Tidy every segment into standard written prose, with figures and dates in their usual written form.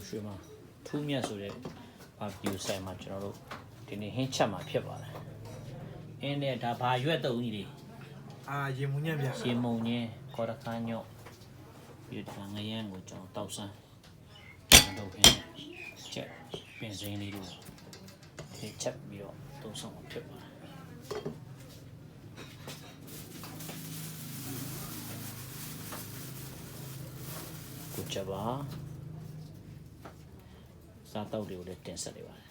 Shwe ma. 2 မြတ်ဆိုတဲ့ barbecue ဆိုင်မှာကျွန်တော်တို့ဒီနေ့ဟင်းချက်မှာဖြစ်ပါတယ်။အင်းနဲ့ဒါဘာရွက်တုံကြီးတွေရေမုံညံ့ဗျ ရေမုံညင်းခေါ်ရခါညော့ပြီးတော့ငရမ်းကိုကျွန်တော်တောက်ဆန်းလုပ်ခင်းချက်ပင်စင်းလေးတို့ဒီချက်ပြီးတော့သုံးဆောင်ဖြစ်ပါတယ်ကိုချက်ပါစားတောက်တွေကိုလည်းတင်ဆက်နေပါတယ်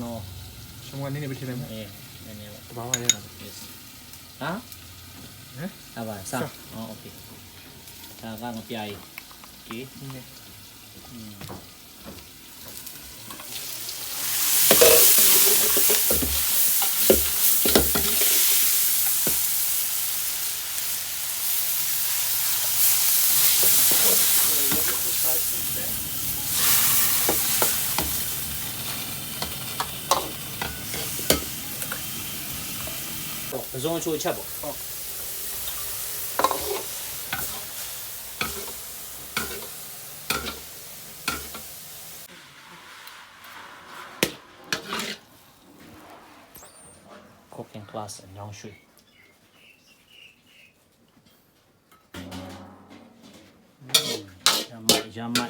နော်ကျွန်တော်ကနေပဲထည့်လိုက်မယ်နည်းနည်းဘာမှရတာ yes ဟာဟမ်အပါစားအော်โอเคဒါကငပြားကြီးဒီပစုံချိုချက်ပေါ့ဟုတ်cooking class in Nyaung Shwe yummy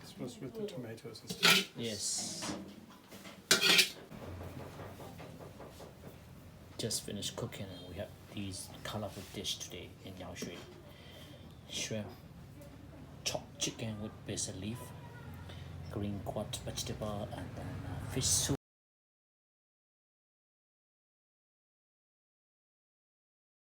This was with the tomatoes yes just finished cooking and we have these colorful dish today in Nyaung Shwe. Shrimp, chopped chicken with basil leaf, green quad vegetable, and then fish soup.